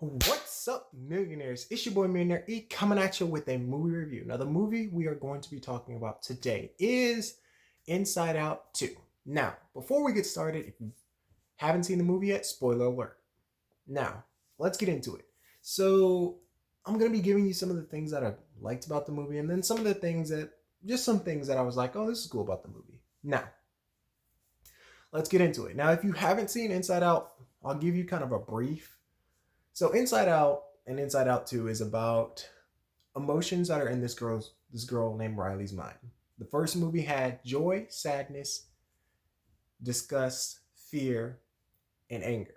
What's up, millionaires? It's your boy Millionaire E coming at you with a movie review. Now, the movie we are going to be talking about today is Inside Out 2. Now, before we get started, if you haven't seen the movie yet, spoiler alert. Now, let's get into it. So, I'm going to be giving you some of the things that I liked about the movie, and then some of the things that, just some things that I was like, oh, this is cool about the movie. Now, let's get into it. Now, if you haven't seen Inside Out, I'll give you kind of a brief. So Inside Out and Inside Out 2 is about emotions that are in this girl named Riley's mind. The first movie had joy, sadness, disgust, fear, and anger.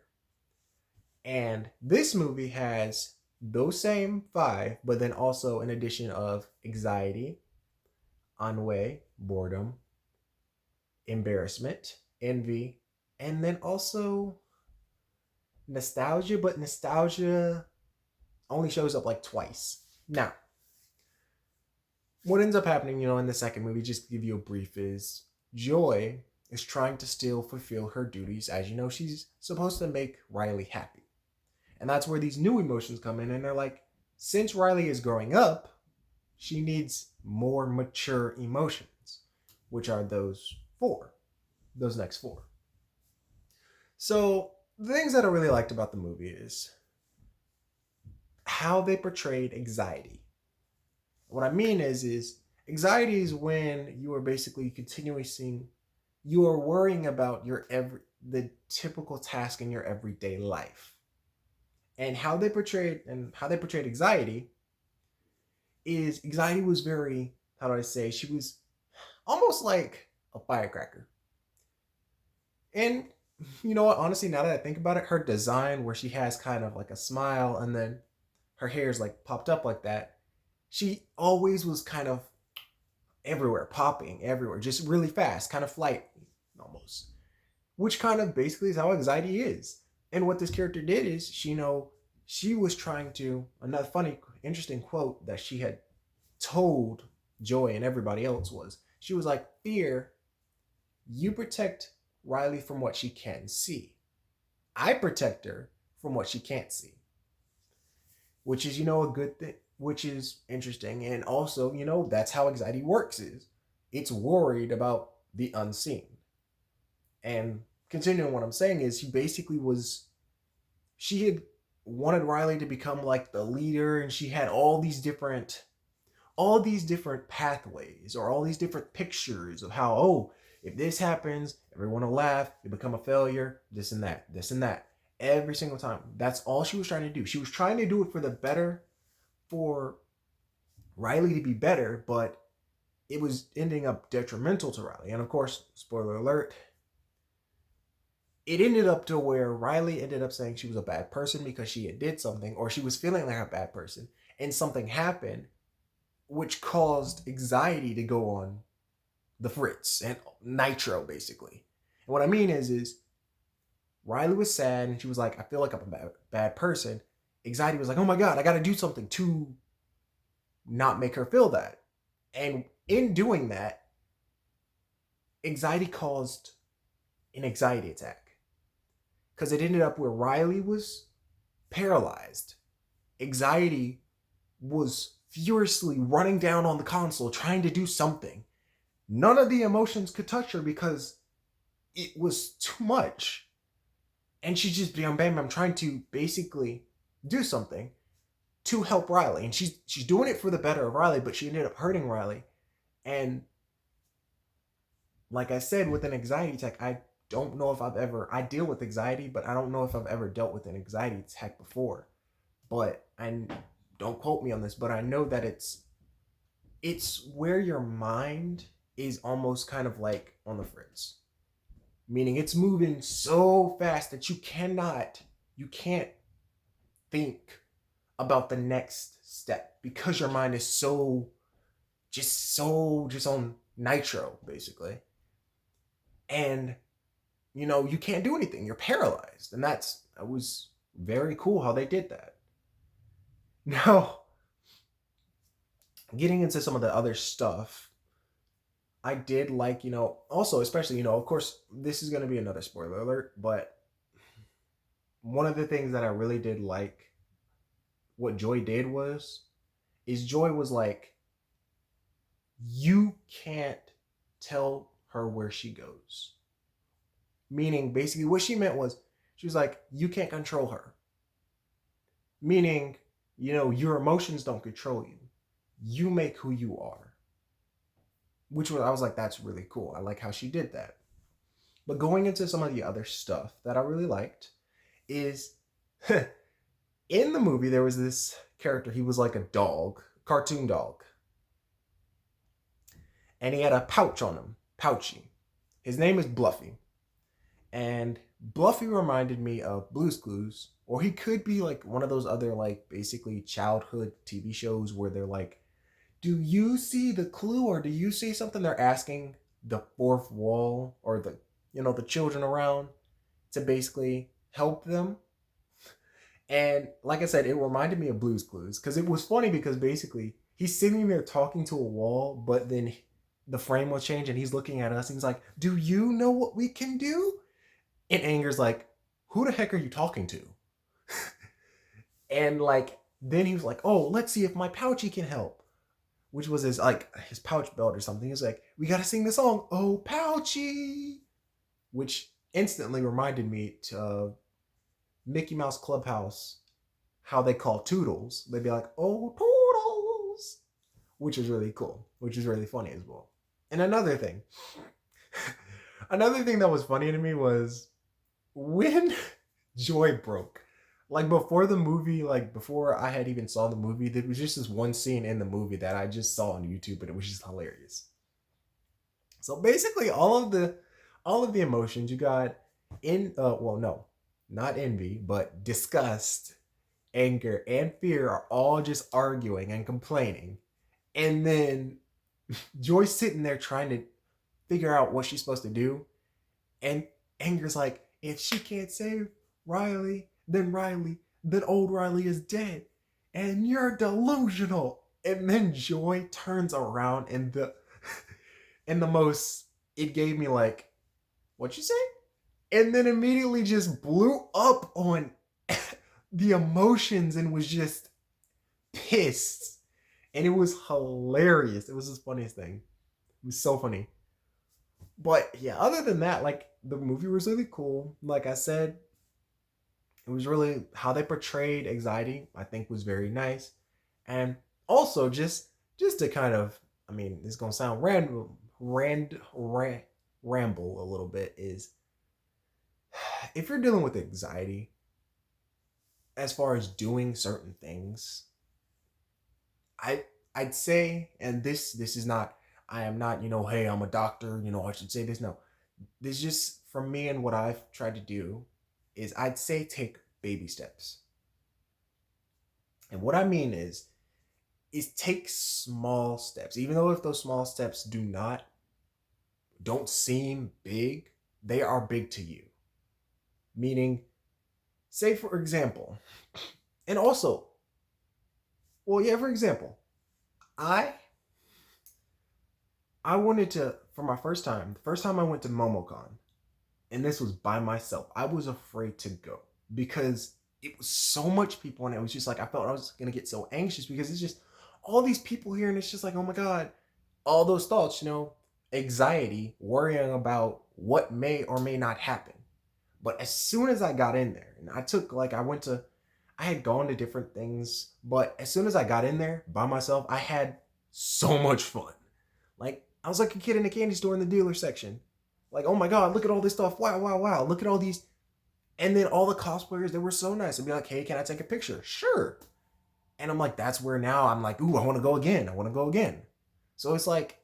And this movie has those same five, but then also an addition of anxiety, ennui, boredom, embarrassment, envy, and then also nostalgia, but nostalgia only shows up like twice. Now, what ends up happening, in the second movie, just to give you a brief, is Joy is trying to still fulfill her duties. As you know, she's supposed to make Riley happy. And that's where these new emotions come in, and they're like, since Riley is growing up, she needs more mature emotions, which are those next four. So, the things that I really liked about the movie is how they portrayed anxiety. What I mean is anxiety is when you are basically continually seeing, you are worrying about the typical task in your everyday life. And how they portrayed anxiety is anxiety was very, how do I say, she was almost like a firecracker. And you know what, honestly, now that I think about it, her design where she has kind of like a smile and then her hair is like popped up like that, she always was kind of everywhere, popping everywhere, just really fast, kind of flight almost. Which kind of basically is how anxiety is. And what this character did is, she was trying to, another funny, interesting quote that she had told Joy and everybody else was, she was like, fear, you protect Riley from what she can see. I protect her from what she can't see. Which is, a good thing, which is interesting. And also, that's how anxiety works is it's worried about the unseen. And continuing what I'm saying is she had wanted Riley to become like the leader, and she had all these different pathways or all these different pictures of how, oh, if this happens, everyone will laugh, you become a failure, this and that. Every single time. That's all she was trying to do. She was trying to do it for Riley to be better, but it was ending up detrimental to Riley. And of course, spoiler alert, it ended up to where Riley ended up saying she was a bad person because she had did something, or she was feeling like a bad person, and something happened which caused anxiety to go on the fritz and nitro, basically. And what I mean is Riley was sad and she was like, I feel like I'm a bad person. Anxiety was like, oh my God, I got to do something to not make her feel that. And in doing that, anxiety caused an anxiety attack. Because it ended up where Riley was paralyzed. Anxiety was furiously running down on the console trying to do something. None of the emotions could touch her because it was too much. And she's just bam bam bam trying to basically do something to help Riley. And she's doing it for the better of Riley, but she ended up hurting Riley. And like I said, with an anxiety attack, I don't know if I deal with anxiety, but I don't know if I've ever dealt with an anxiety attack before. But don't quote me on this, but I know that it's where your mind is almost kind of like on the fritz. Meaning it's moving so fast that you can't think about the next step because your mind is just on nitro, basically. And you can't do anything. You're paralyzed. And that was very cool how they did that. Now, getting into some of the other stuff, I did like, also, especially, of course, this is going to be another spoiler alert, but one of the things that I really did like what Joy did is Joy was like, you can't tell her where she goes. Meaning, basically, what she meant was, she was like, you can't control her. Meaning, your emotions don't control you. You make who you are. I was like, that's really cool. I like how she did that. But going into some of the other stuff that I really liked is in the movie, there was this character. He was like a dog, cartoon dog. And he had a pouch on him, Pouchy. His name is Bluffy. And Bluffy reminded me of Blue's Clues, or he could be like one of those other, like, basically childhood TV shows where they're like, do you see the clue, or do you see something? They're asking the fourth wall, or the children around, to basically help them. And like I said, it reminded me of Blue's Clues, because it was funny, because basically he's sitting there talking to a wall, but then the frame will change and he's looking at us and he's like, do you know what we can do? And Anger's like, who the heck are you talking to? And like, then he was like, oh, let's see if my Pouchy can help. Which was his pouch belt or something. He was like, we gotta sing the song, oh Pouchy. Which instantly reminded me to Mickey Mouse Clubhouse, how they call Toodles. They'd be like, oh Toodles. Which is really cool. Which is really funny as well. And another thing that was funny to me was when Joy broke. Like, before the movie, like before I had even saw the movie, there was just this one scene in the movie that I just saw on YouTube, and it was just hilarious. So basically, all of the emotions you got not envy, but disgust, anger, and fear are all just arguing and complaining, and then Joy's sitting there trying to figure out what she's supposed to do, and Anger's like, if she can't save Riley, then old Riley is dead. And you're delusional. And then Joy turns around and the most, it gave me like, what you say? And then immediately just blew up on the emotions and was just pissed. And it was hilarious. It was the funniest thing. It was so funny. But yeah, other than that, like, the movie was really cool. Like I said, it was really how they portrayed anxiety, I think, was very nice. And also, just to kind of, I mean, it's gonna sound ramble a little bit, is if you're dealing with anxiety, as far as doing certain things, I'd say, and this is not, I am not, hey, I'm a doctor, I should say this. No, this is just from me, and what I've tried to do is, I'd say, take baby steps. And what I mean is take small steps. Even though if those small steps don't seem big, they are big to you. Meaning, say for example, and also, well, yeah, for example, I wanted to, for my first time, the first time I went to MomoCon, and this was by myself, I was afraid to go because it was so much people, and it was just like, I felt I was going to get so anxious because it's just all these people here, and it's just like, oh my God, all those thoughts, anxiety, worrying about what may or may not happen. But as soon as I got in there, and I had gone to different things, but as soon as I got in there by myself, I had so much fun. Like, I was like a kid in a candy store in the dealer section. Like, oh my God, look at all this stuff. Wow, wow, wow. Look at all these. And then all the cosplayers, they were so nice. I'd be like, hey, can I take a picture? Sure. And I'm like, that's where now I'm like, ooh, I want to go again. So it's like,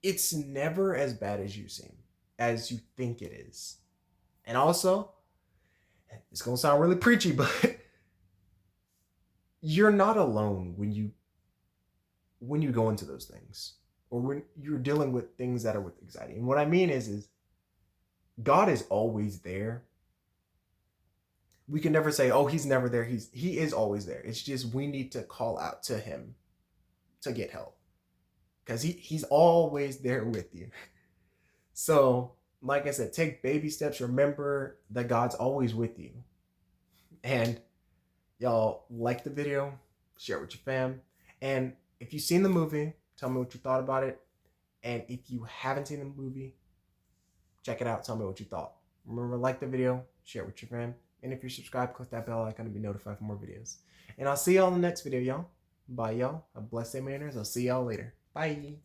it's never as bad as as you think it is. And also, it's going to sound really preachy, but you're not alone when you go into those things, or when you're dealing with things that are with anxiety. And what I mean is God is always there. We can never say, oh, he's never there. He is always there. It's just we need to call out to him to get help, because he's always there with you. So, like I said, take baby steps. Remember that God's always with you. And Y'all like the video, share it with your fam. And if you've seen the movie, tell me what you thought about it. And if you haven't seen the movie, check it out. Tell me what you thought. Remember, like the video, share it with your friend. And if you're subscribed, click that bell icon to be notified for more videos. And I'll see y'all in the next video, y'all. Bye, y'all. Have a blessed day, manners. I'll see y'all later. Bye.